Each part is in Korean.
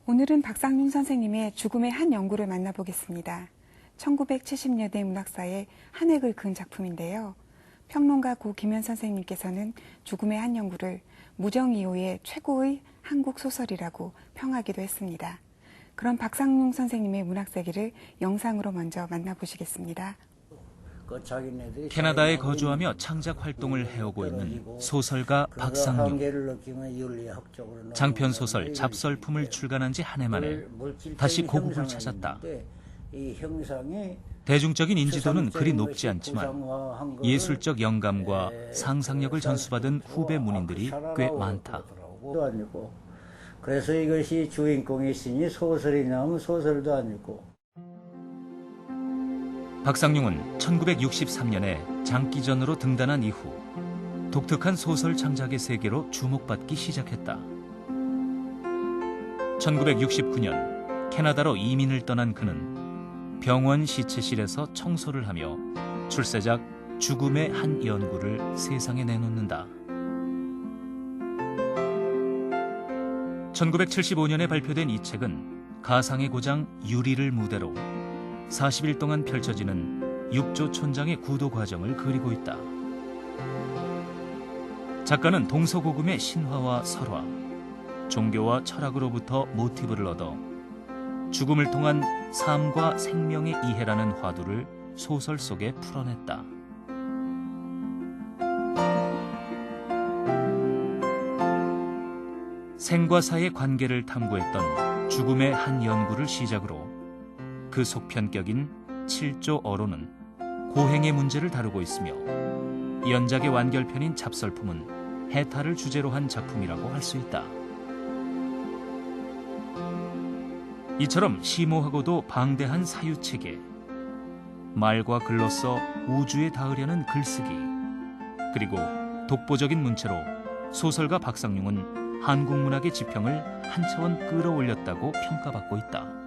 오늘은 박상용 선생님의 죽음의 한 연구를 만나보겠습니다. 1970년대 문학사에 한 획을 그은 작품인데요. 평론가 고 김현 선생님께서는 죽음의 한 연구를 무정 이후의 최고의 한국 소설이라고 평하기도 했습니다. 그럼 박상용 선생님의 문학세계를 영상으로 먼저 만나보시겠습니다. 캐나다에 거주하며 창작 활동을 해오고 있는 소설가 박상용. 장편 소설 잡설품을 출간한 지 한 해 만에 다시 고국을 찾았다. 대중적인 인지도는 그리 높지 않지만 예술적 영감과 상상력을 전수받은 후배 문인들이 꽤 많다. 그래서 이것이 주인공이 있으니 소설이냐 하면 소설도 아니고. 박상용은 1963년에 장기전으로 등단한 이후 독특한 소설 창작의 세계로 주목받기 시작했다. 1969년 캐나다로 이민을 떠난 그는 병원 시체실에서 청소를 하며 출세작 죽음의 한 연구를 세상에 내놓는다. 1975년에 발표된 이 책은 가상의 고장 유리를 무대로 40일 동안 펼쳐지는 육조 촌장의 구도 과정을 그리고 있다. 작가는 동서고금의 신화와 설화, 종교와 철학으로부터 모티브를 얻어 죽음을 통한 삶과 생명의 이해라는 화두를 소설 속에 풀어냈다. 생과 사의 관계를 탐구했던 죽음의 한 연구를 시작으로 그 속편격인 7조 어로는 고행의 문제를 다루고 있으며 연작의 완결편인 잡설품은 해탈을 주제로 한 작품이라고 할 수 있다. 이처럼 심오하고도 방대한 사유체계, 말과 글로써 우주에 닿으려는 글쓰기, 그리고 독보적인 문체로 소설가 박상용은 한국 문학의 지평을 한 차원 끌어올렸다고 평가받고 있다.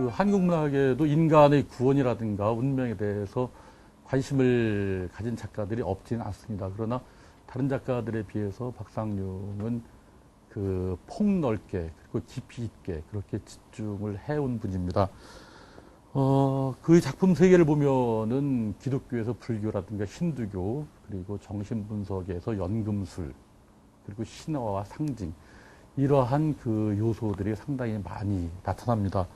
한국 문학에도 인간의 구원이라든가 운명에 대해서 관심을 가진 작가들이 없지는 않습니다. 그러나 다른 작가들에 비해서 박상용은 폭넓게 그리고 깊이 있게 그렇게 집중을 해온 분입니다. 그 작품 세계를 보면은 기독교에서 불교라든가 힌두교, 그리고 정신분석에서 연금술, 그리고 신화와 상징, 이러한 그 요소들이 상당히 많이 나타납니다.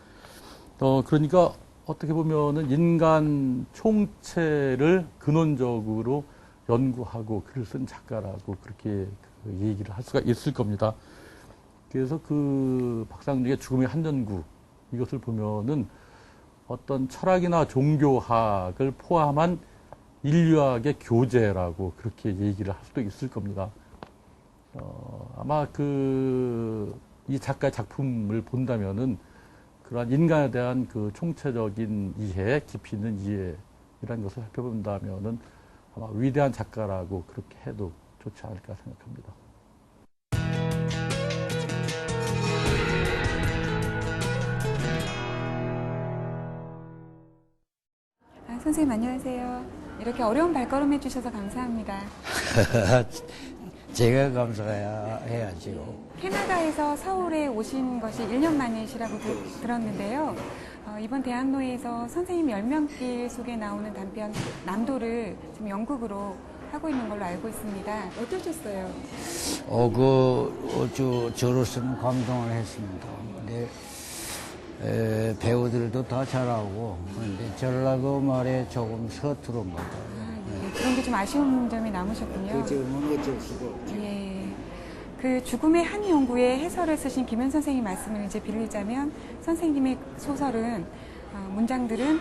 그러니까 어떻게 보면은 인간 총체를 근원적으로 연구하고 글을 쓴 작가라고 그렇게 얘기를 할 수가 있을 겁니다. 그래서 그 박상용의 죽음의 한 연구, 이것을 보면은 어떤 철학이나 종교학을 포함한 인류학의 교재라고 그렇게 얘기를 할 수도 있을 겁니다. 아마 이 작가의 작품을 본다면은 그러한 인간에 대한 그 총체적인 이해, 깊이 있는 이해라는 것을 살펴본다면은 아마 위대한 작가라고 그렇게 해도 좋지 않을까 생각합니다. 선생님 안녕하세요. 이렇게 어려운 발걸음 해주셔서 감사합니다. 제가 감사해야지요. 캐나다에서 서울에 오신 것이 1년 만이시라고 들었는데요. 이번 대학로에서 선생님 열명길 속에 나오는 단편 남도를 지금 연극으로 하고 있는 걸로 알고 있습니다. 어떠셨어요? 저로서는 감동을 했습니다. 근데 배우들도 다 잘하고, 그런데 전라도 말에 조금 서투른 것 같아요. 네. 그런 게 좀 아쉬운 점이 남으셨군요. 그 점은 어쩔 수가 없죠. 예. 그 죽음의 한 연구의 해설을 쓰신 김현 선생님 말씀을 이제 빌리자면 선생님의 소설은 문장들은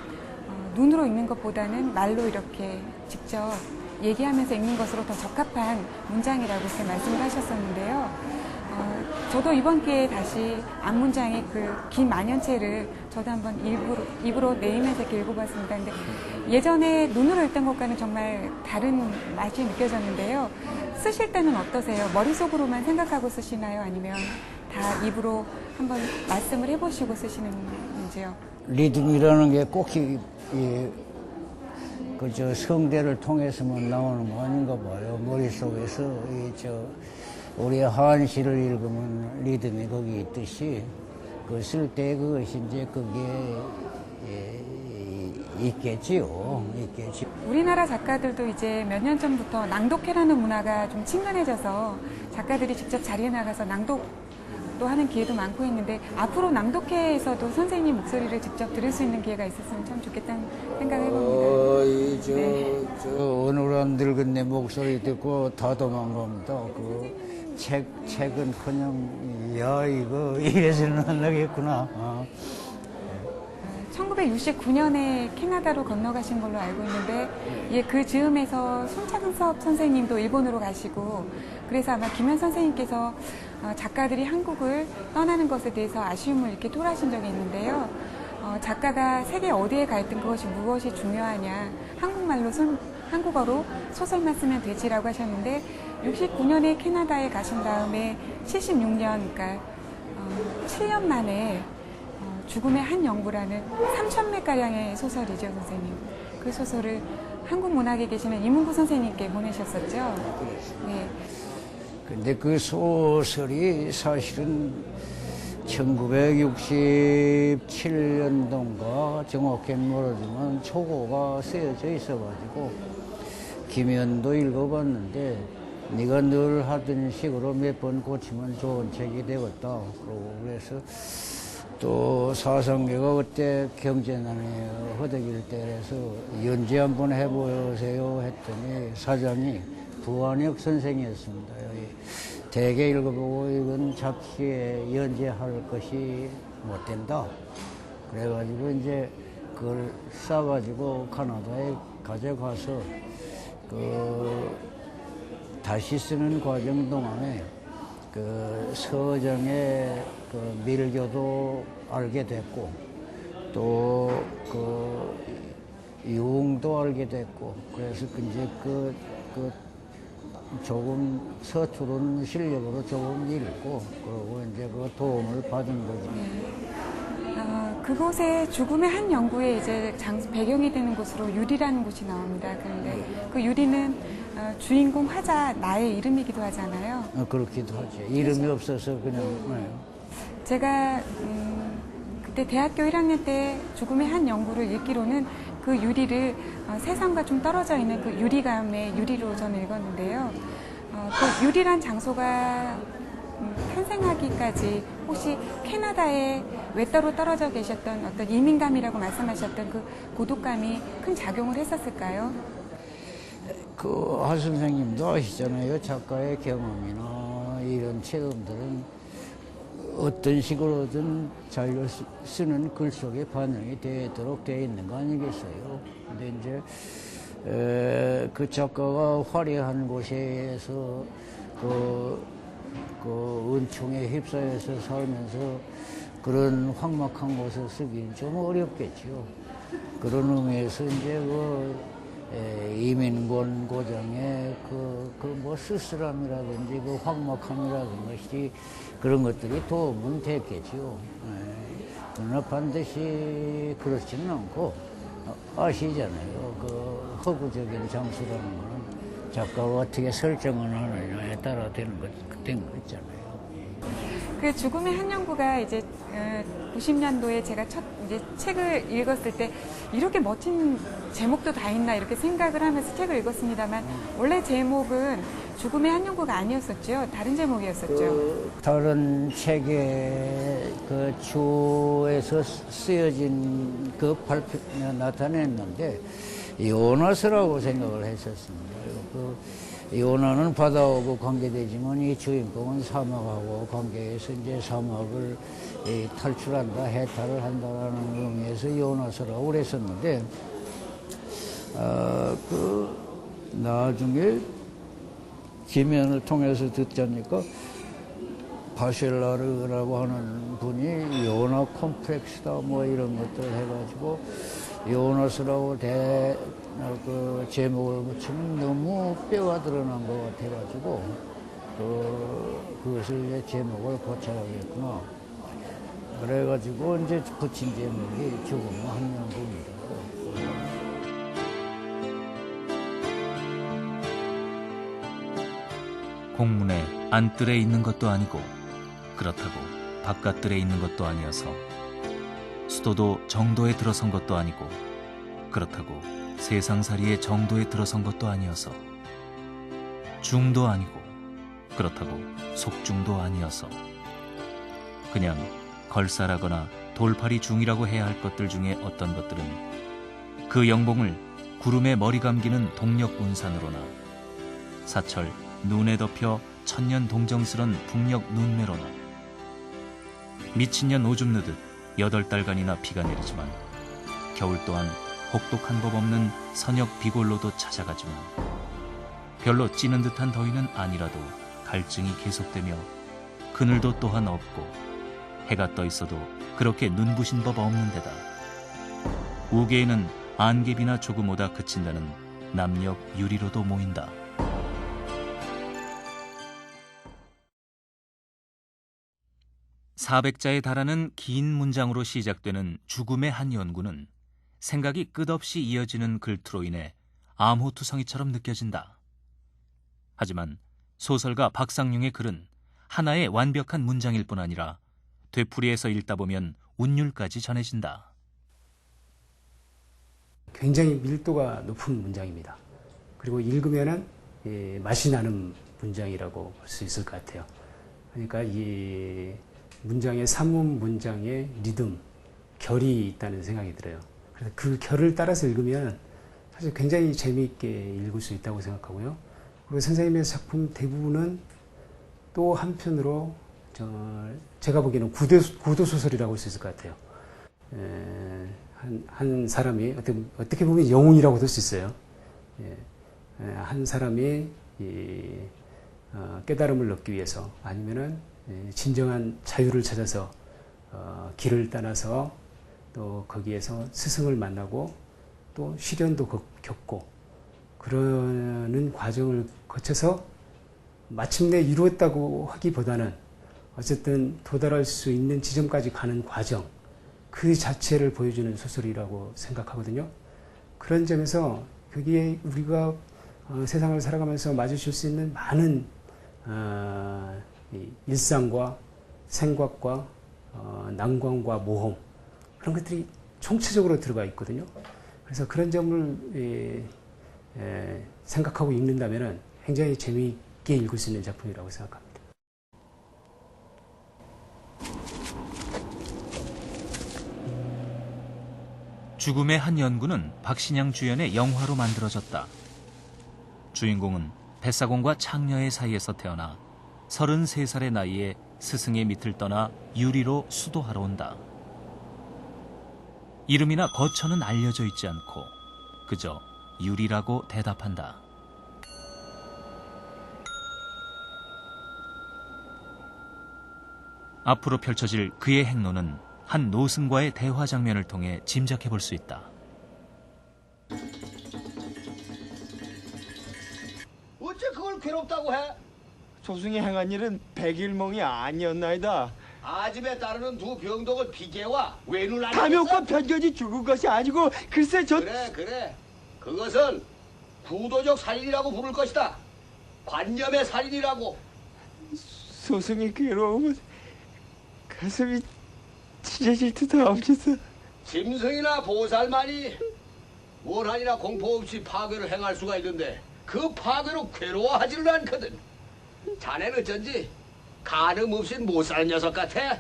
눈으로 읽는 것보다는 말로 이렇게 직접 얘기하면서 읽는 것으로 더 적합한 문장이라고 이렇게 말씀을 하셨었는데요. 저도 이번 기회에 다시 앞문장의 그 긴 만연체를 저도 한번 입으로 내쉬면서 이렇게 읽어봤습니다. 근데 예전에 눈으로 읽던 것과는 정말 다른 맛이 느껴졌는데요. 쓰실 때는 어떠세요? 머릿속으로만 생각하고 쓰시나요? 아니면 다 입으로 한번 말씀을 해보시고 쓰시는지요? 리듬이라는 게 꼭 성대를 통해서만 나오는 거 아닌가 봐요. 머릿속에서 우리 한시를 읽으면 리듬이 거기 있듯이 쓸 때 그것이 이제 그게 있겠지요. 우리나라 작가들도 이제 몇 년 전부터 낭독회라는 문화가 좀 친근해져서 작가들이 직접 자리에 나가서 낭독도 하는 기회도 많고 했는데 앞으로 낭독회에서도 선생님 목소리를 직접 들을 수 있는 기회가 있었으면 참 좋겠다는 생각을 해봅니다. 네. 어느한 늙은 내 목소리 듣고 다 도망갑니다. 책은 야 이거 이래서는 안 나겠구나. 1969년에 캐나다로 건너가신 걸로 알고 있는데 그 즈음에서 손창섭 선생님도 일본으로 가시고 그래서 아마 김현 선생님께서 작가들이 한국을 떠나는 것에 대해서 아쉬움을 이렇게 토로하신 적이 있는데요. 작가가 세계 어디에 갈 땐 그것이 무엇이 중요하냐 한국어로 소설만 쓰면 되지라고 하셨는데 69년에 캐나다에 가신 다음에 76년 그러니까 7년 만에 죽음의 한 연구라는 3,000매가량의 소설이죠, 선생님. 그 소설을 한국 문학에 계시는 이문구 선생님께 보내셨었죠? 네. 근데 그 소설이 사실은 1967년도인가 정확히는 모르지만 초고가 쓰여져 있어가지고 김현도 읽어봤는데 네가 늘 하던 식으로 몇 번 고치면 좋은 책이 되겠다. 그래서 또 사상계가 그때 경제난에 허덕일 때라서 연재 한번 해보세요 했더니 사장이 부한혁 선생이었습니다. 대개 읽어보고 이건 잡지에 연재할 것이 못 된다. 그래가지고 이제 그걸 싸가지고 카나다에 가져가서 다시 쓰는 과정 동안에 서정의 밀교도 알게 됐고 또 유흥도 알게 됐고 그래서 이제 조금 서투른 실력으로 조금 읽고 그러고 이제 그 도움을 받은 거죠. 그곳에 죽음의 한 연구에 이제 배경이 되는 곳으로 유리라는 곳이 나옵니다. 그런데 그 유리는 주인공 화자 나의 이름이기도 하잖아요. 그렇기도 하죠. 이름이 없어서 그냥. 제가 그때 대학교 1학년 때 죽음의 한 연구를 읽기로는 그 유리를 세상과 좀 떨어져 있는 그 유리감의 유리로 저는 읽었는데요. 그 유리란 장소가 탄생하기까지 혹시 캐나다에 외따로 떨어져 계셨던 어떤 이민감이라고 말씀하셨던 그 고독감이 큰 작용을 했었을까요? 하 선생님도 아시잖아요. 작가의 경험이나 이런 체험들은 어떤 식으로든 자기가 쓰는 글 속에 반영이 되도록 되어 있는 거 아니겠어요? 근데 이제 그 작가가 화려한 곳에서 은총에 휩싸여서 살면서 그런 황막한 곳을 쓰기는 좀 어렵겠지요. 그런 의미에서 이제 이민권 고장의 쓸쓸함이라든지 황막함이라는 것이 그런 것들이 도움은 됐겠지요. 그러나 반드시 그렇지는 않고 아시잖아요. 허구적인 장수라는 거는 작가가 어떻게 설정을 하느냐에 따라 되는 거 있잖아요. 그 죽음의 한 연구가 이제 90년도에 제가 첫 이제 책을 읽었을 때 이렇게 멋진 제목도 다 있나 이렇게 생각을 하면서 책을 읽었습니다만 원래 제목은 죽음의 한 연구가 아니었었죠. 다른 제목이었었죠. 다른 책의 그 주에서 쓰여진 그 발표에 나타냈는데 요나스라고 생각을 했었습니다. 그 요나는 바다하고 관계되지만 이 주인공은 사막하고 관계해서 이제 사막을 탈출한다, 해탈을 한다라는 의미에서 요나스라고 그랬었는데, 그 나중에 지면을 통해서 듣자니까 바셸라르라고 하는 분이 요나 콤플렉스다 뭐 이런 것들 해가지고 요나스라고 그 제목을 붙이면 너무 뼈가 드러난 것 같아가지고 그것을 이제 제목을 고쳐야겠구나. 그래가지고 이제 붙인 제목이 죽음의 한 연구입니다. 공문에 안뜰에 있는 것도 아니고 그렇다고 바깥뜰에 있는 것도 아니어서 수도도 정도에 들어선 것도 아니고 그렇다고 세상살이의 정도에 들어선 것도 아니어서 중도 아니고 그렇다고 속중도 아니어서 그냥 걸사라거나 돌팔이 중이라고 해야 할 것들 중에 어떤 것들은 그 영봉을 구름에 머리 감기는 동력 운산으로나 사철 눈에 덮여 천년 동정스런 북녘 눈매로나 미친년 오줌 누듯 8달간이나 비가 내리지만 겨울 또한 혹독한 법 없는 선역 비골로도 찾아가지만 별로 찌는 듯한 더위는 아니라도 갈증이 계속되며 그늘도 또한 없고 해가 떠 있어도 그렇게 눈부신 법 없는 데다 우계에는 안개비나 조금 오다 그친다는 남녘 유리로도 모인다. (400자에) 달하는 긴 문장으로 시작되는 죽음의 한 연구는 생각이 끝없이 이어지는 글투로 인해 암호투성이처럼 느껴진다. 하지만 소설가 박상용의 글은 하나의 완벽한 문장일 뿐 아니라 되풀이해서 읽다 보면 운율까지 전해진다. 굉장히 밀도가 높은 문장입니다. 그리고 읽으면은 맛이 나는 문장이라고 볼 수 있을 것 같아요. 그러니까 이 문장의 산문 문장의 리듬, 결이 있다는 생각이 들어요. 그래서 그 결을 따라서 읽으면 사실 굉장히 재미있게 읽을 수 있다고 생각하고요. 그리고 선생님의 작품 대부분은 또 한편으로 제가 보기에는 구도소설이라고 할 수 있을 것 같아요. 한 사람이 어떻게 보면 영웅이라고 할 수 있어요. 한 사람이 깨달음을 얻기 위해서 아니면은 진정한 자유를 찾아서 길을 떠나서 또 거기에서 스승을 만나고 또 시련도 겪고 그러는 과정을 거쳐서 마침내 이루었다고 하기보다는 어쨌든 도달할 수 있는 지점까지 가는 과정 그 자체를 보여주는 소설이라고 생각하거든요. 그런 점에서 거기에 우리가 세상을 살아가면서 마주칠 수 있는 많은 일상과 생각과 난관과 모험 그런 것들이 총체적으로 들어가 있거든요. 그래서 그런 점을 생각하고 읽는다면 굉장히 재미있게 읽을 수 있는 작품이라고 생각합니다. 죽음의 한 연구는 박신양 주연의 영화로 만들어졌다. 주인공은 뱃사공과 창녀의 사이에서 태어나 33살의 나이에 스승의 밑을 떠나 유리로 수도하러 온다. 이름이나 거처는 알려져 있지 않고 그저 유리라고 대답한다. 앞으로 펼쳐질 그의 행로는 한 노승과의 대화 장면을 통해 짐작해 볼 수 있다. 어째 그걸 괴롭다고 해? 조승이 행한 일은 백일몽이 아니었나이다. 아집에 따르는 두 병독을 비계와 외눈 아니겠어? 탐욕과 편견이 죽은 것이 아니고 글쎄 그래 그것은 부도적 살인이라고 부를 것이다. 관념의 살인이라고. 소승이 괴로우면 가슴이 찢어질 듯 하옵소서. 짐승이나 보살만이 원한이나 공포 없이 파괴를 행할 수가 있는데 그 파괴로 괴로워하지는 않거든. 자네는 어쩐지 가늠 없인 못 사는 녀석 같아.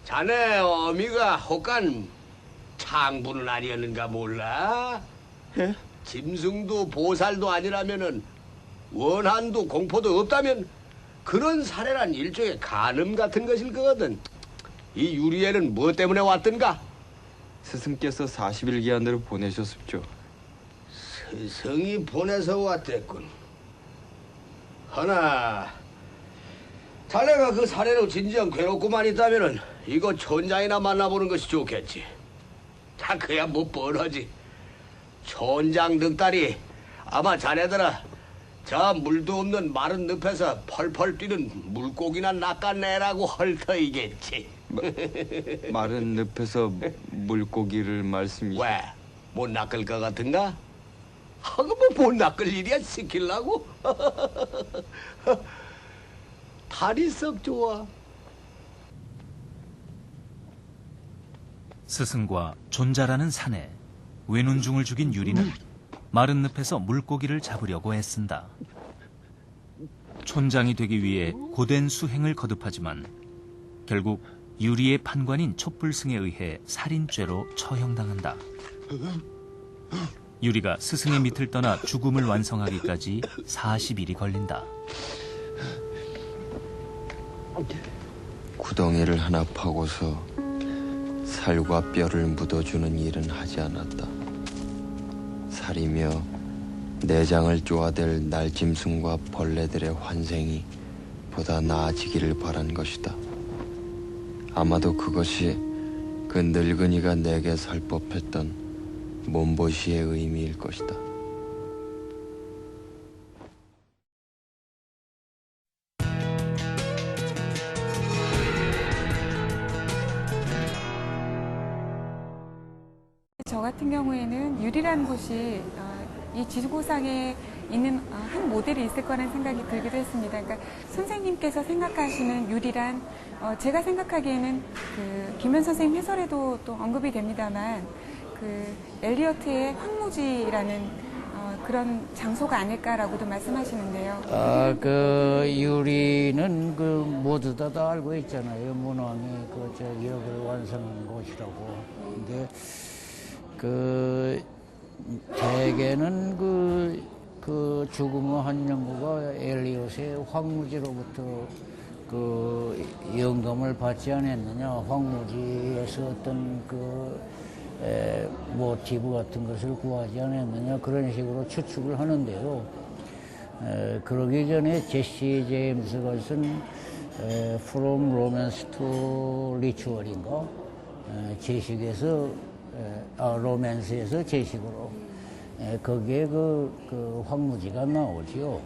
자네 어미가 혹간 창부는 아니었는가 몰라? 예? 짐승도 보살도 아니라면은 원한도 공포도 없다면 그런 사례란 일종의 간음 같은 것일 거거든. 이 유리에는 뭐 때문에 왔던가? 스승께서 40일 기한으로 보내셨습죠. 스승이 보내서 왔댔군. 허나 자네가 그 사례로 진정 괴롭고만 있다면은 이거 촌장이나 만나보는 것이 좋겠지. 자, 그야 뭐 뻔하지. 촌장 늑다리 아마 자네들아 저 물도 없는 마른 늪에서 펄펄 뛰는 물고기나 낚아내라고 헐터이겠지. 마른 늪에서 물고기를 말씀이. 왜? 못 낚을 것 같은가? 하고 뭐 못 낚을 일이야 시키려고? 달이 썩 좋아. 스승과 존자라는 산에 외눈중을 죽인 유리는 마른 늪에서 물고기를 잡으려고 애쓴다. 촌장이 되기 위해 고된 수행을 거듭하지만 결국 유리의 판관인 촛불승에 의해 살인죄로 처형당한다. 유리가 스승의 밑을 떠나 죽음을 완성하기까지 40일이 걸린다. 구덩이를 하나 파고서 살과 뼈를 묻어주는 일은 하지 않았다. 살이며 내장을 쪼아댈 날짐승과 벌레들의 환생이 보다 나아지기를 바란 것이다. 아마도 그것이 그 늙은이가 내게 살법했던 몸보시의 의미일 것이다. 저 같은 경우에는 유리라는 곳이 이 지구상에 있는 한 모델이 있을 거라는 생각이 들기도 했습니다. 그러니까 선생님께서 생각하시는 유리란 제가 생각하기에는 그 김현 선생님 해설에도 또 언급이 됩니다만 그 엘리어트의 황무지라는 그런 장소가 아닐까라고도 말씀하시는데요. 그 유리는 그 모두 다 알고 있잖아요. 문왕이 그 역을 완성한 곳이라고. 근데 그 대개는 그 죽음의 한 연구가 엘리엇의 황무지로부터 그 영감을 받지 않았느냐, 황무지에서 어떤 그 모티브 같은 것을 구하지 않았느냐, 그런 식으로 추측을 하는데요. 그러기 전에 제시 제임스가 쓴 From Romance to Ritual인가, 제식에서 로맨스에서 제식으로 거기에 그 황무지가 나오지요.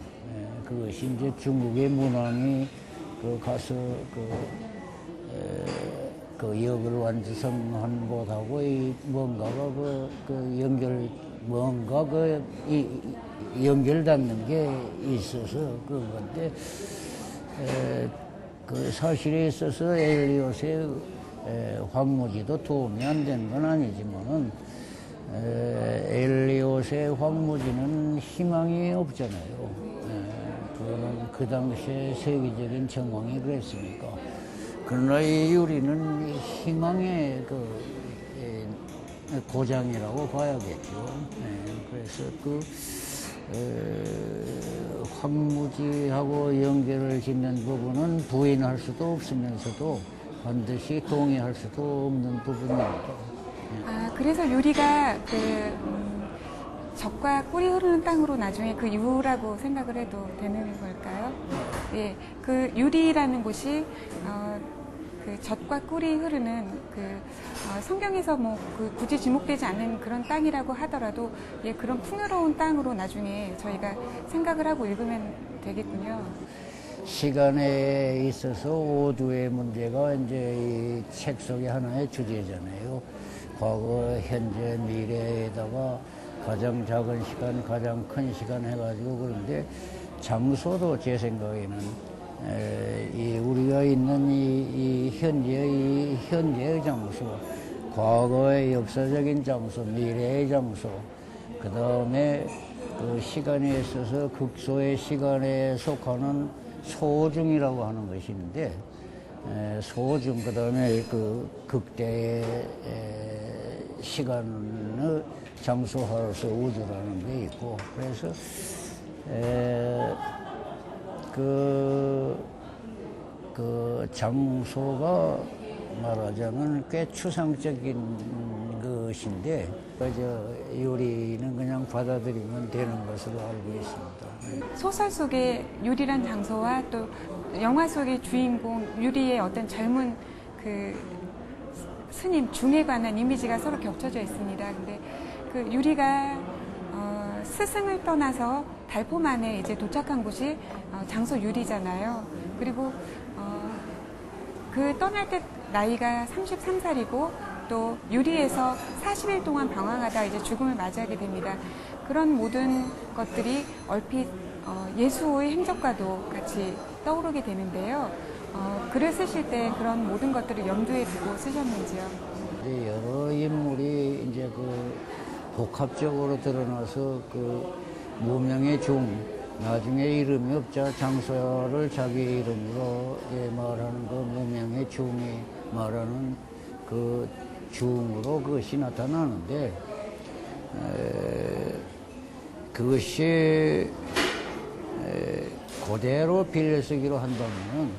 그것이 이제 중국의 문왕이 가서 그 역을 완성한 곳하고 이 뭔가가 연결 닿는 게 있어서 그런 건데, 그 사실에 있어서 엘리엇의 황무지도 도움이 안 되는 건 아니지만은 엘리엇의 황무지는 희망이 없잖아요. 그거는 그 당시에 세계적인 정황이 그랬으니까. 그러나 이 유리는 희망의 고장이라고 봐야겠죠. 그래서 황무지하고 연결을 짓는 부분은 부인할 수도 없으면서도 반드시 동의할 수도 없는 부분입니다. 그래서 유리가 젖과 꿀이 흐르는 땅으로 나중에 그 이유라고 생각을 해도 되는 걸까요? 예, 그 유리라는 곳이 그 젖과 꿀이 흐르는 성경에서 굳이 지목되지 않는 그런 땅이라고 하더라도 예, 그런 풍요로운 땅으로 나중에 저희가 생각을 하고 읽으면 되겠군요. 시간에 있어서 오두의 문제가 이제 이 책 속의 하나의 주제잖아요. 과거, 현재, 미래에다가 가장 작은 시간, 가장 큰 시간 해가지고 그런데 장소도 제 생각에는 우리가 있는 이 현재의 장소, 과거의 역사적인 장소, 미래의 장소, 그 다음에 그 시간에 있어서 극소의 시간에 속하는 소중이라고 하는 것이 있는데, 소중, 그 다음에 그 극대의 시간을 장소화로서 우주라는 게 있고, 그래서 그 장소가 말하자면 꽤 추상적인 것인데, 유리는 그냥 받아들이면 되는 것으로 알고 있습니다. 소설 속의 유리란 장소와 또 영화 속의 주인공 유리의 어떤 젊은 그 스님 중에 관한 이미지가 서로 겹쳐져 있습니다. 근데 그 유리가 스승을 떠나서 달포 만에 이제 도착한 곳이 장소 유리잖아요. 그리고 그 떠날 때 나이가 33살이고 또 유리에서 40일 동안 방황하다 이제 죽음을 맞이하게 됩니다. 그런 모든 것들이 얼핏 예수의 행적과도 같이 떠오르게 되는데요. 글을 쓰실 때 그런 모든 것들을 염두에 두고 쓰셨는지요? 여러 인물이 이제 그 복합적으로 드러나서 그 무명의 중, 나중에 이름이 없자 장소를 자기 이름으로 말하는 그 무명의 중이 말하는 그 중으로 그것이 나타나는데, 그것이 그대로 빌려쓰기로 한다면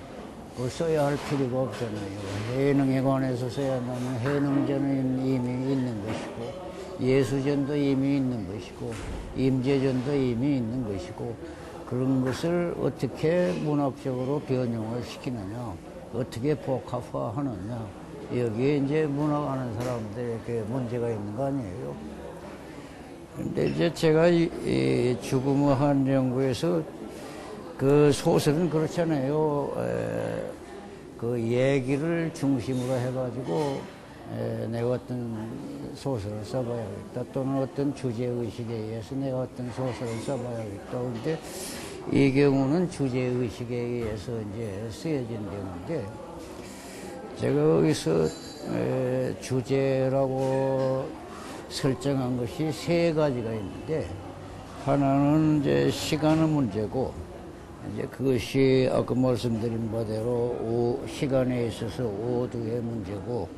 그걸 써야 할 필요가 없잖아요. 해능에 관해서 써야 한다면 해능전은 이미 있는 것이고, 예수전도 이미 있는 것이고, 임재전도 이미 있는 것이고, 그런 것을 어떻게 문학적으로 변형을 시키느냐, 어떻게 복합화하느냐, 여기에 이제 문학하는 사람들에게 문제가 있는 거 아니에요. 근데 이제 제가 이 죽음의 한 연구에서 그 소설은 그렇잖아요. 그 얘기를 중심으로 해가지고 내가 어떤 소설을 써봐야겠다, 또는 어떤 주제의식에 의해서 내가 어떤 소설을 써봐야겠다. 그런데 이 경우는 주제의식에 의해서 이제 쓰여진 경우인데, 제가 여기서 주제라고 설정한 것이 세 가지가 있는데, 하나는 이제 시간의 문제고, 이제 그것이 아까 말씀드린 바대로 시간에 있어서 오두의 문제고,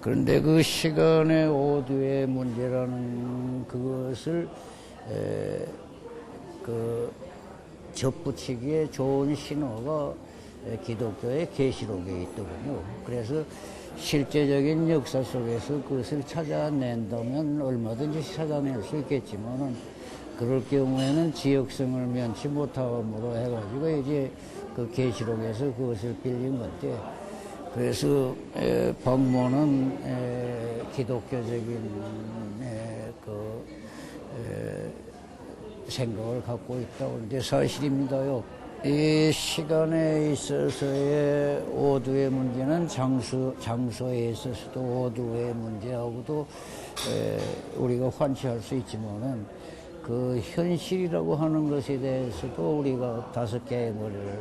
그런데 그 시간의 오두의 문제라는 그것을 그 접붙이기에 좋은 신호가 기독교의 계시록에 있더군요. 그래서 실제적인 역사 속에서 그것을 찾아낸다면 얼마든지 찾아낼 수 있겠지만은, 그럴 경우에는 지역성을 면치 못함으로 해가지고 이제 그 계시록에서 그것을 빌린 건데, 그래서 박모는 기독교적인 생각을 갖고 있다고 하는데 사실입니다요. 이 시간에 있어서의 오두의 문제는 장소에 있어서도 오두의 문제하고도 우리가 환치할 수 있지만은, 그 현실이라고 하는 것에 대해서도 우리가 5개의 머리를,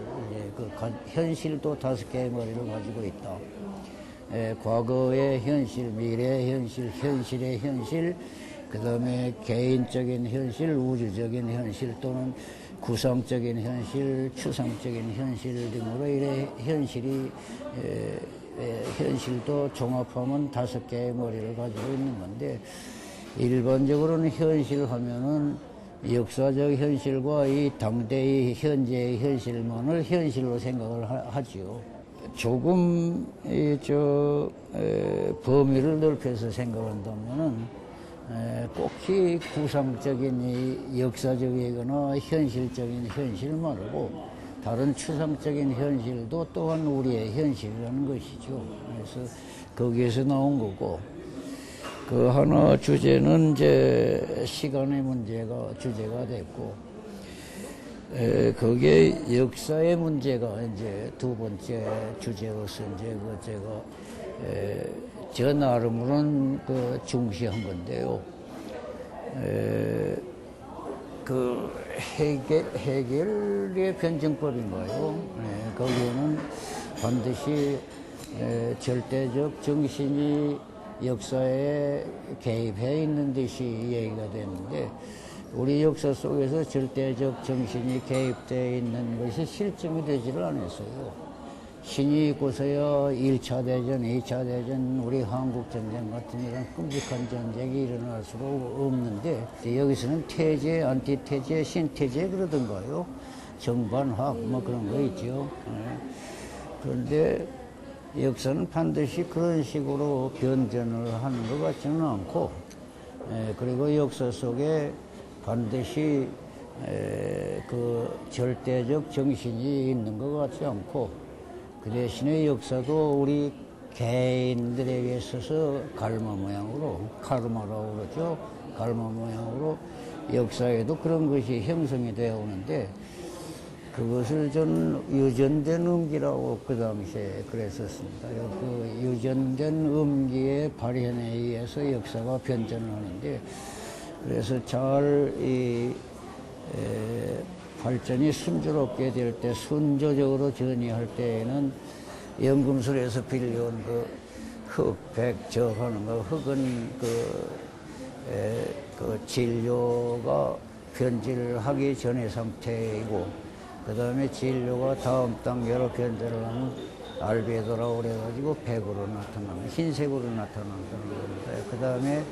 현실도 5개의 머리를 가지고 있다. 과거의 현실, 미래의 현실, 현실의 현실, 그 다음에 개인적인 현실, 우주적인 현실, 또는 구성적인 현실, 추상적인 현실 등으로 이래 현실도 종합하면 5개의 머리를 가지고 있는 건데, 일반적으로는 현실 하면은 역사적 현실과 이 당대의 현재의 현실만을 현실로 생각을 하지요. 조금 범위를 넓혀서 생각한다면은 꼭히 구상적인 이 역사적이거나 현실적인 현실 말고 다른 추상적인 현실도 또한 우리의 현실이라는 것이죠. 그래서 거기에서 나온 거고, 그 하나 주제는 이제 시간의 문제가 주제가 됐고, 거기에 역사의 문제가 이제 두 번째 주제로서 이제 그 제가 저 나름으로는 그 중시한 건데요. 그 해결의 변증법인 거예요. 거기에는 반드시 절대적 정신이 역사에 개입해 있는 듯이 얘기가 되는데, 우리 역사 속에서 절대적 정신이 개입되어 있는 것이 실증이 되지를 않았어요. 신이 있고서야 1차 대전, 2차 대전, 우리 한국전쟁 같은 이런 끔찍한 전쟁이 일어날 수가 없는데, 여기서는 태제, 안티태제, 신태제 그러던가요. 정반합 뭐 그런 거 있죠. 그런데 역사는 반드시 그런 식으로 변전을 하는 것 같지는 않고, 그리고 역사 속에 반드시 그 절대적 정신이 있는 것 같지 않고, 그 대신에 역사도 우리 개인들에게 있어서 갈마 모양으로, 카르마라고 그러죠. 갈마 모양으로 역사에도 그런 것이 형성이 되어 오는데, 그것을 전 유전된 음기라고 그 당시에 그랬었습니다. 그 유전된 음기의 발현에 의해서 역사가 변전을 하는데, 그래서 잘 발전이 순조롭게 될 때, 순조적으로 전이할 때에는 연금술에서 빌려온 그 흙, 백, 적 하는 거, 흙은 그 진료가 변질하기 전의 상태이고, 그 다음에 진료가 다음 단계로 변질을 하면 알베도라고 그래가지고 백으로 나타나는, 흰색으로 나타나는 겁니다. 그 다음에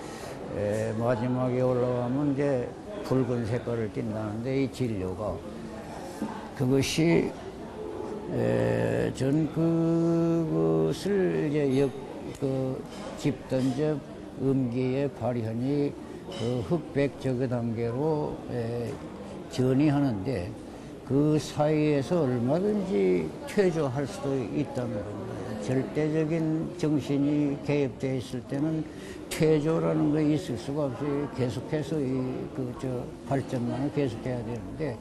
마지막에 올라가면 이제 붉은 색깔을 띈다는데, 이 진료가 그것이 전 그것을 이제 그 집단적 음기의 발현이 그 흑백적의 단계로 전이하는데, 그 사이에서 얼마든지 퇴조할 수도 있다는 겁니다. 절대적인 정신이 개입되어 있을 때는 퇴조라는 거 있을 수가 없이 계속해서 발전만을 계속해야 되는데,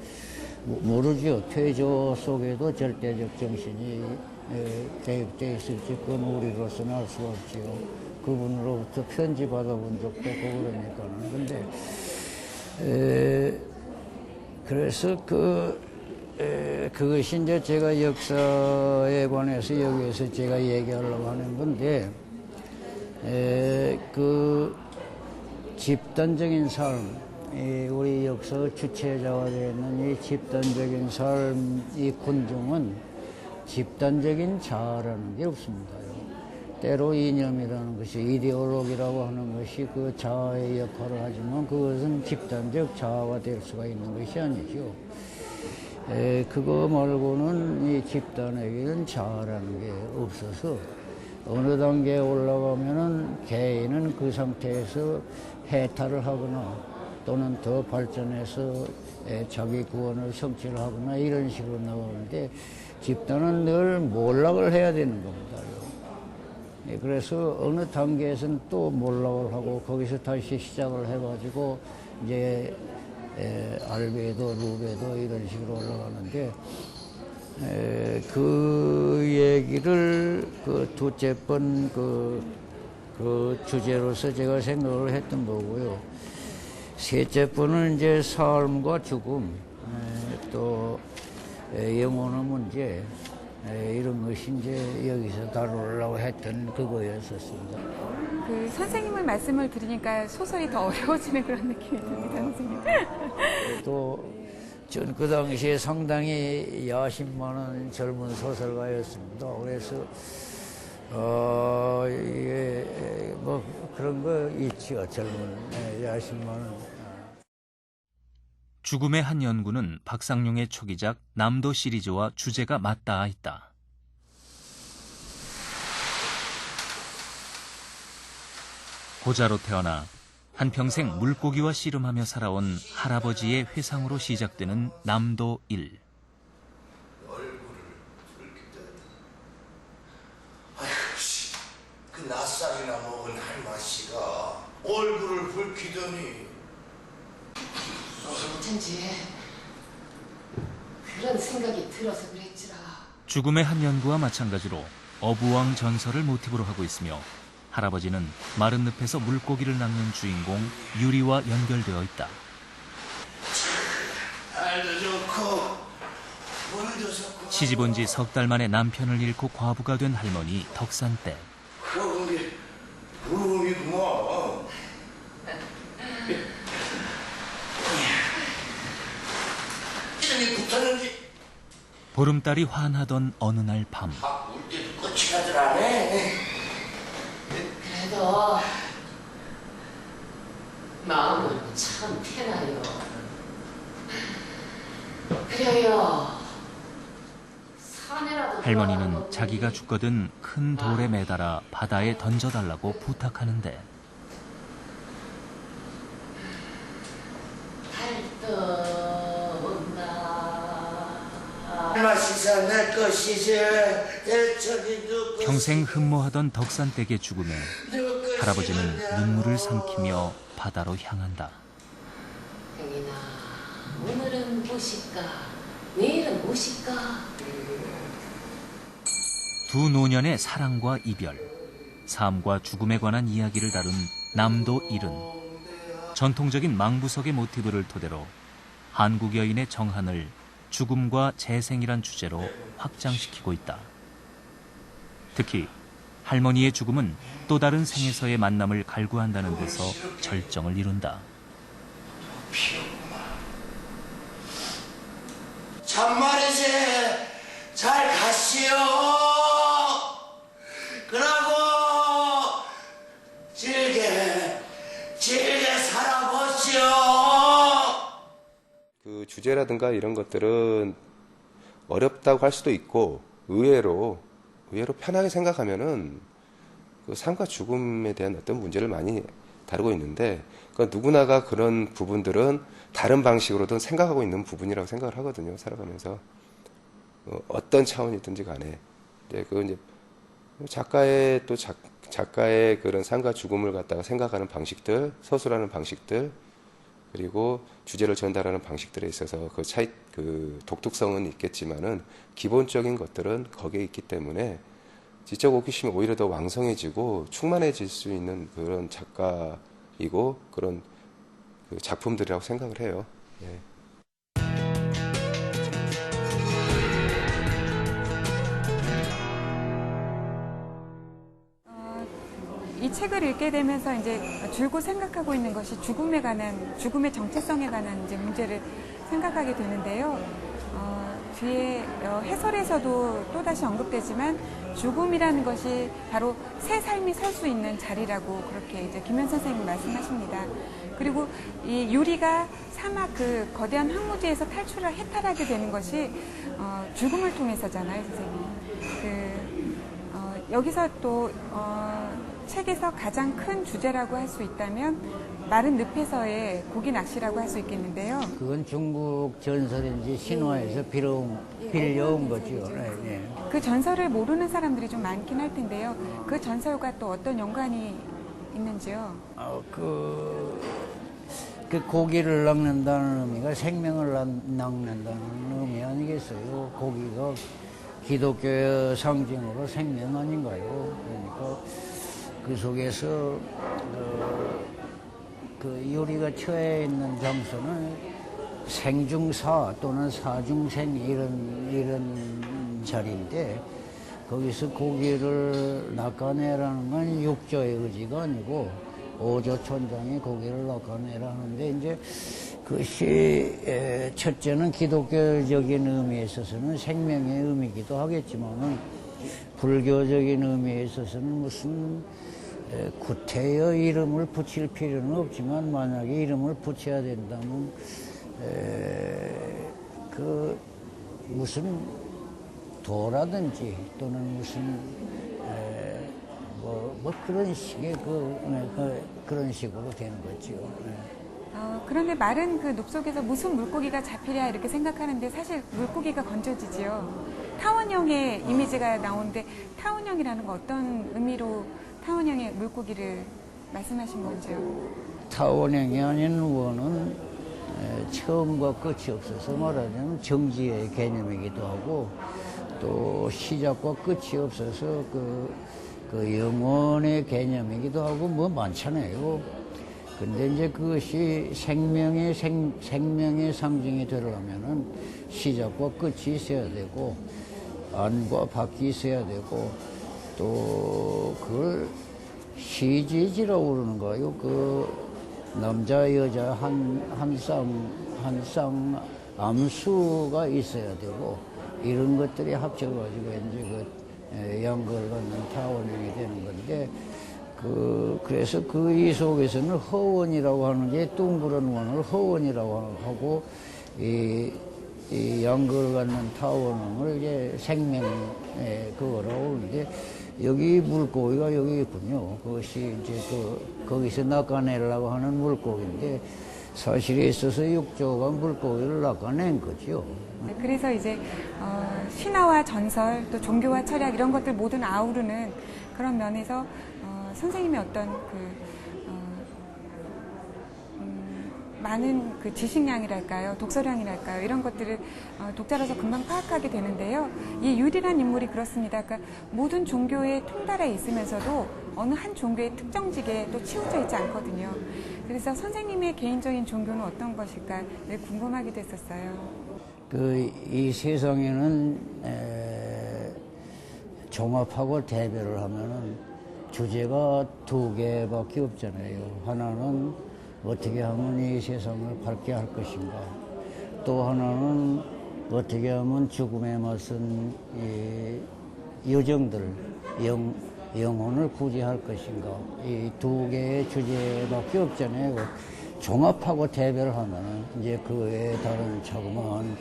모르죠. 퇴조 속에도 절대적 정신이 개입되어 있을지 그건 우리로서는 알 수가 없지요. 그분으로부터 편지 받아본 적도 없고 그러니까는. 근데 그래서 그것이 이제 제가 역사에 관해서 여기에서 제가 얘기하려고 하는 건데, 그 집단적인 삶, 우리 역사 주체자가 되는 이 집단적인 삶, 이 군중은 집단적인 자아라는 게 없습니다요. 때로 이념이라는 것이, 이데올로기라고 하는 것이 그 자아의 역할을 하지만, 그것은 집단적 자아가 될 수가 있는 것이 아니죠. 그거 말고는 이 집단에게는 자아라는 게 없어서, 어느 단계에 올라가면은 개인은 그 상태에서 해탈을 하거나 또는 더 발전해서 자기 구원을 성취를 하거나 이런 식으로 나오는데, 집단은 늘 몰락을 해야 되는 겁니다. 그래서 어느 단계에서는 또 몰락을 하고, 거기서 다시 시작을 해가지고 이제 알베도, 루베도 이런 식으로 올라가는데, 그 얘기를 그 두째 번 그 주제로서 제가 생각을 했던 거고요. 셋째 번은 이제 삶과 죽음, 또 영혼의 문제, 이런 것이 이제 여기서 다루려고 했던 그거였었습니다. 그 선생님의 말씀을 들으니까 소설이 더 어려워지는 그런 느낌이 듭니다, 선생님. 또 전 그 당시에 상당히 야심 많은 젊은 소설가였습니다. 그래서 이게 뭐 그런 거 있죠. 젊은 야심 많은. 죽음의 한 연구는 박상용의 초기작 남도 시리즈와 주제가 맞닿아 있다. 고자로 태어나 한평생 물고기와 씨름하며 살아온 할아버지의 회상으로 시작되는 남도 1. 아이씨, 그 낯살이나 먹은 할머니가 얼굴을 붉히더니. 어쩐지 그런 생각이 들어서 그랬지라. 죽음의 한 연구와 마찬가지로 어부왕 전설을 모티브로 하고 있으며, 할아버지는 마른 늪에서 물고기를 낚는 주인공 유리와 연결되어 있다. 알도 좋고 물도 좋고 시집 온 지 석 달 만에 남편을 잃고 과부가 된 할머니 덕산댁. 그게 부름이구만. 이름이 붙었는지 보름달이 환하던 어느 날 밤. 울 때도 끝이 가들 안 해. 그래도 마음은 참 편해요. 그래요. 산에라도 할머니는 자기가 죽거든 큰 돌에 매달아 바다에 던져달라고 부탁하는데 맛이사 내 것이지 저기 누구 평생 흠모하던 덕산댁의 죽음에 할아버지는 눈물을 삼키며 바다로 향한다. 행인아, 오늘은 무엇일까? 내일은 무엇일까? 두 노년의 사랑과 이별, 삶과 죽음에 관한 이야기를 다룬 남도 일은 전통적인 망부석의 모티브를 토대로 한국 여인의 정한을 죽음과 재생이란 주제로 확장시키고 있다. 특히 할머니의 죽음은 또 다른 생에서의 만남을 갈구한다는 데서 절정을 이룬다. 참말이지 잘 가시오. 그러고 질게 살아보시오. 그 주제라든가 이런 것들은 어렵다고 할 수도 있고 의외로 편하게 생각하면은 그 삶과 죽음에 대한 어떤 문제를 많이 다루고 있는데 그러니까 누구나가 그런 부분들은 다른 방식으로든 생각하고 있는 부분이라고 생각을 하거든요. 살아가면서 어떤 차원이든지 간에 그 이제 작가의 그런 삶과 죽음을 갖다가 생각하는 방식들, 서술하는 방식들 그리고 주제를 전달하는 방식들에 있어서 그 독특성은 있겠지만은 기본적인 것들은 거기에 있기 때문에 지적 호기심이 오히려 더 왕성해지고 충만해질 수 있는 그런 작가이고 그런 그 작품들이라고 생각을 해요. 예. 이 책을 읽게 되면서 이제 줄곧 생각하고 있는 것이 죽음의 정체성에 관한 이제 문제를 생각하게 되는데요. 뒤에 해설에서도 또다시 언급되지만 죽음이라는 것이 바로 새 삶이 설 수 있는 자리라고 그렇게 이제 김현 선생님 말씀하십니다. 그리고 이 유리가 사막 그 거대한 황무지에서 해탈하게 되는 것이 죽음을 통해서잖아요, 선생님. 여기서 또 책에서 가장 큰 주제라고 할 수 있다면 마른 늪에서의 고기 낚시라고 할 수 있겠는데요. 그건 중국 전설인지 신화에서 빌려온 거죠. 네. 그 전설을 모르는 사람들이 좀 많긴 할 텐데요. 그 전설과 또 어떤 연관이 있는지요? 그 고기를 낚는다는 의미가 생명을 낚는다는 의미 아니겠어요? 고기가 기독교의 상징으로 생명 아닌가요? 그러니까 그 속에서 그 유리가 처해 있는 장소는 생중사 또는 사중생 이런 자리인데 거기서 고기를 낚아내라는 건 육조의 의지가 아니고 오조천장의 고기를 낚아내라는데 이제 그것이 첫째는 기독교적인 의미에 있어서는 생명의 의미이기도 하겠지만은 불교적인 의미에 있어서는 무슨 구태여 이름을 붙일 필요는 없지만 만약에 이름을 붙여야 된다면 그 무슨 도라든지 또는 무슨 뭐 그런 식의 그런 식으로 되는 거죠. 그런데 마른 그 늪 속에서 무슨 물고기가 잡히랴 이렇게 생각하는데 사실 물고기가 건져지지요. 타원형의 이미지가 나오는데 타원형이라는 건 어떤 의미로 타원형의 물고기를 말씀하신 건지요? 타원형이 아닌 원은 처음과 끝이 없어서 말하자면 정지의 개념이기도 하고 또 시작과 끝이 없어서 그 그 영혼의 개념이기도 하고 뭐 많잖아요. 근데 이제 그것이 생명의 상징이 되려면은 시작과 끝이 있어야 되고, 안과 밖이 있어야 되고, 또 그걸 시지지라고 그러는 거예요. 그 남자 여자 한 쌍 암수가 있어야 되고, 이런 것들이 합쳐가지고 이제 그 연결을 갖는 타원형이 되는 건데, 그래서 그 이 속에서는 허원이라고 하는 게 둥그런 원을 허원이라고 하고, 이 연결을 갖는 타원형을 이제 생명의 그거라고 하는데, 여기 물고기가 여기 있군요. 그것이 이제 거기서 낚아내려고 하는 물고기인데, 사실에 있어서 육조가 물고기를 낚아낸 거죠. 그래서 이제 신화와 전설, 또 종교와 철학 이런 것들 모두 아우르는 그런 면에서 선생님의 어떤 많은 그 지식량이랄까요, 독서량이랄까요, 이런 것들을 독자로서 금방 파악하게 되는데요. 이 유리란 인물이 그렇습니다. 그러니까 모든 종교에 통달해 있으면서도 어느 한 종교의 특정직에 또 치우쳐 있지 않거든요. 그래서 선생님의 개인적인 종교는 어떤 것일까 늘 궁금하기도 했었어요. 이 세상에는 종합하고 대별을 하면은 주제가 두 개밖에 없잖아요. 하나는 어떻게 하면 이 세상을 밝게 할 것인가. 또 하나는 어떻게 하면 죽음에 맞선 이 여정들, 영혼을 구제할 것인가. 이 두 개의 주제밖에 없잖아요. 종합하고 대별하면 이제 그 외에 다른 자그마한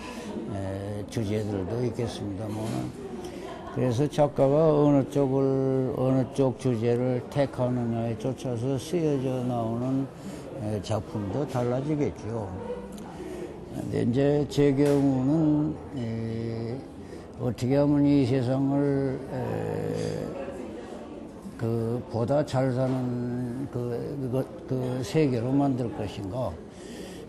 주제들도 있겠습니다만, 그래서 작가가 어느 쪽 주제를 택하느냐에 쫓아서 쓰여져 나오는 작품도 달라지겠죠. 근데 이제 제 경우는 어떻게 하면 이 세상을 보다 잘 사는 그 세계로 만들 것인가.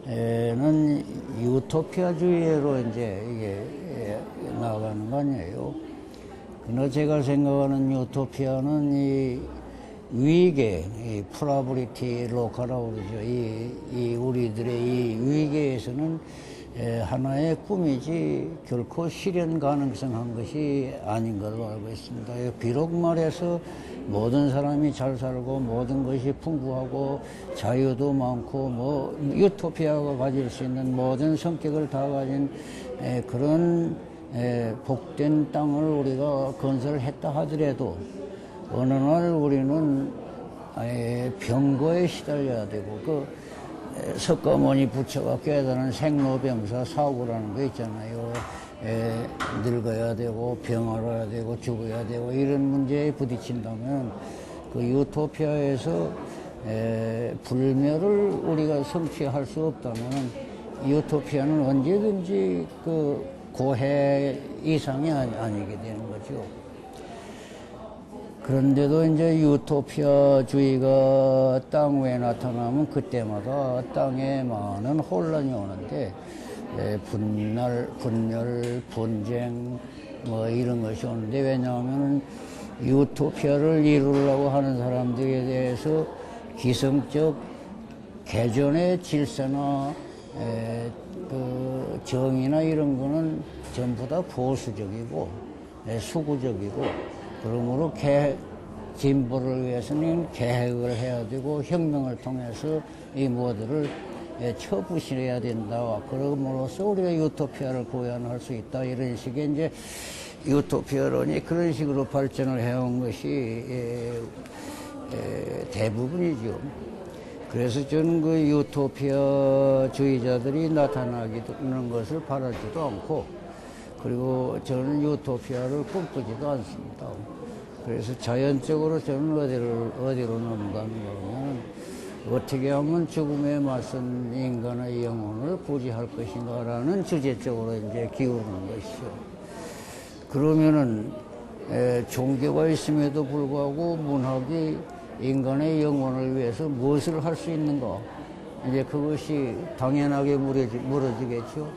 는 유토피아주의로 이제 이게 나아가는 거 아니에요. 그러나 제가 생각하는 유토피아는 이 위계, 이 프라브리티 로카라고 그러죠. 이 우리들의 이 위계에서는 하나의 꿈이지 결코 실현 가능성한 것이 아닌 걸로 알고 있습니다. 비록 말해서 모든 사람이 잘 살고 모든 것이 풍부하고 자유도 많고 뭐 유토피아가 가질 수 있는 모든 성격을 다 가진 그런 복된 땅을 우리가 건설했다 하더라도 어느 날 우리는 병거에 시달려야 되고 석가모니 부처가 깨달은 생로병사 사고라는 거 있잖아요. 늙어야 되고 병하러야 되고 죽어야 되고 이런 문제에 부딪힌다면 그 유토피아에서 불멸을 우리가 성취할 수 없다면 유토피아는 언제든지 그 고해 이상이 아니게 되는 거죠. 그런데도 이제 유토피아주의가 땅 위에 나타나면 그때마다 땅에 많은 혼란이 오는데 분멸, 분쟁 뭐 이런 것이 오는데 왜냐하면 유토피아를 이루려고 하는 사람들에 대해서 기성적 개존의 질서나 그 정의나 이런 거는 전부 다 보수적이고 수구적이고 그러므로 진보를 위해서는 개혁을 해야 되고 혁명을 통해서 이 모두를 처부실해야 된다. 그럼으로써 우리가 유토피아를 구현할 수 있다. 이런 식의 이제 유토피아론이 그런 식으로 발전을 해온 것이 대부분이죠. 그래서 저는 그 유토피아주의자들이 나타나는 것을 바라지도 않고 그리고 저는 유토피아를 꿈꾸지도 않습니다. 그래서 자연적으로 저는 어디로 넘어가는 거냐면 어떻게 하면 죽음에 맞선 인간의 영혼을 구제할 것인가라는 주제 쪽으로 이제 기우는 것이죠. 그러면은 종교가 있음에도 불구하고 문학이 인간의 영혼을 위해서 무엇을 할 수 있는가? 이제 그것이 당연하게 물어지겠죠.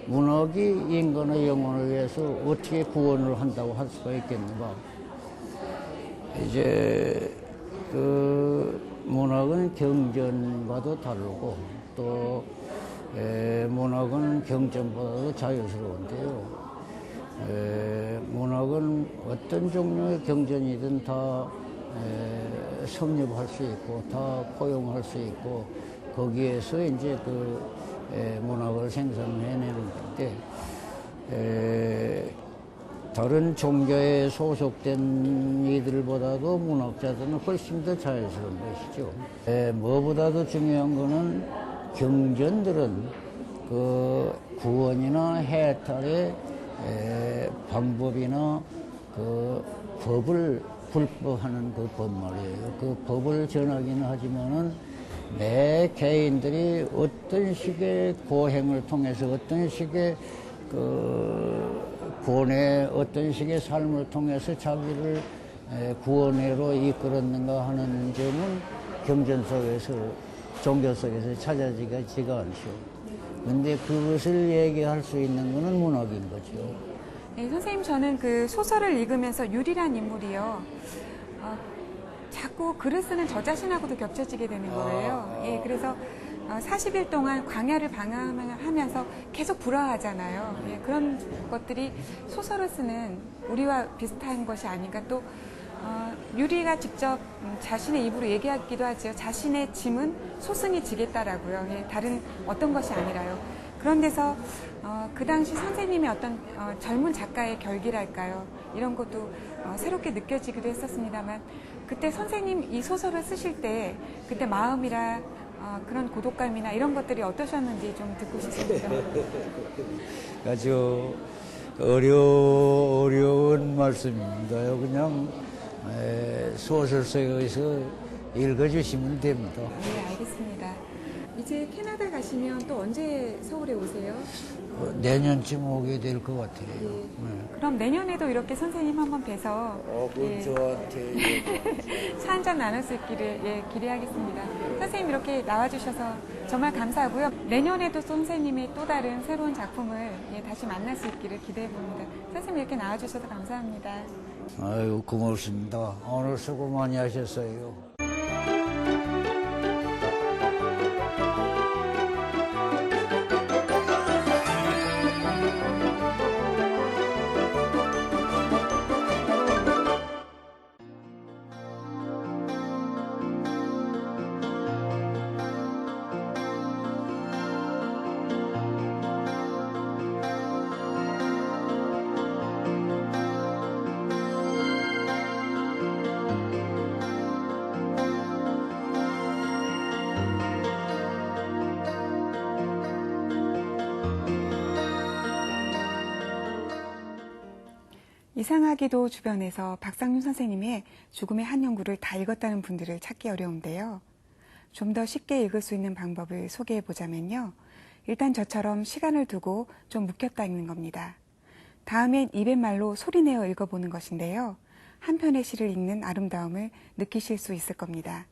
문학이 인간의 영혼을 위해서 어떻게 구원을 한다고 할 수가 있겠는가? 이제 그 문학은 경전과도 다르고 또 문학은 경전보다도 자유스러운데요. 문학은 어떤 종류의 경전이든 다 섭렵할 수 있고 다 포용할 수 있고 거기에서 이제 그 문학을 생산해내는 건데 다른 종교에 소속된 이들보다도 문학자들은 훨씬 더 자연스러운 것이죠. 무엇보다도 중요한 거는 경전들은 그 구원이나 해탈의 방법이나 그 법을 불법하는 그 법 말이에요. 그 법을 전하기는 하지만은 매 개인들이 어떤 식의 고행을 통해서 어떤 식의 그 구원의 어떤 식의 삶을 통해서 자기를 구원회로 이끌었는가 하는 점은 경전 속에서 종교 속에서 찾아지지가 않죠. 근데 그것을 얘기할 수 있는 것은 문학인 거죠. 네, 선생님, 저는 그 소설을 읽으면서 유리란 인물이요. 자꾸 글을 쓰는 저 자신하고도 겹쳐지게 되는 거예요. 예, 그래서 40일 동안 광야를 방황하면서 계속 불화하잖아요. 예, 그런 것들이 소설을 쓰는 우리와 비슷한 것이 아닌가. 또 유리가 직접 자신의 입으로 얘기하기도 하죠. 자신의 짐은 소승이 지겠다라고요. 예, 다른 어떤 것이 아니라요. 그런 데서 그 당시 선생님의 어떤 젊은 작가의 결기랄까요. 이런 것도 새롭게 느껴지기도 했었습니다만 그때 선생님 이 소설을 쓰실 때 그때 마음이라 그런 고독감이나 이런 것들이 어떠셨는지 좀 듣고 싶습니다. 아주 어려운 말씀입니다요. 그냥 소설 속에서 읽어주시면 됩니다. 네, 알겠습니다. 이제 캐나다 가시면 또 언제 서울에 오세요? 내년쯤 오게 될 것 같아요. 예. 네. 그럼 내년에도 이렇게 선생님 한번 뵈서 그건 저한테 차 한잔 나눌 수 있기를 기대하겠습니다. 선생님 이렇게 나와주셔서 정말 감사하고요. 내년에도 선생님의 또 다른 새로운 작품을 다시 만날 수 있기를 기대해봅니다. 선생님 이렇게 나와주셔서 감사합니다. 아유, 고맙습니다. 오늘 수고 많이 하셨어요. 이상하게도 주변에서 박상윤 선생님의 죽음의 한 연구를 다 읽었다는 분들을 찾기 어려운데요. 좀 더 쉽게 읽을 수 있는 방법을 소개해 보자면요. 일단 저처럼 시간을 두고 좀 묵혔다 읽는 겁니다. 다음엔 입의 말로 소리내어 읽어보는 것인데요. 한 편의 시를 읽는 아름다움을 느끼실 수 있을 겁니다.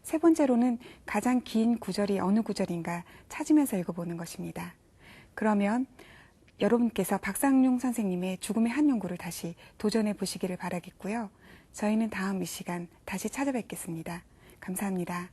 세 번째로는 가장 긴 구절이 어느 구절인가 찾으면서 읽어보는 것입니다. 그러면 여러분께서 박상용 선생님의 죽음의 한 연구를 다시 도전해 보시기를 바라겠고요. 저희는 다음 이 시간 다시 찾아뵙겠습니다. 감사합니다.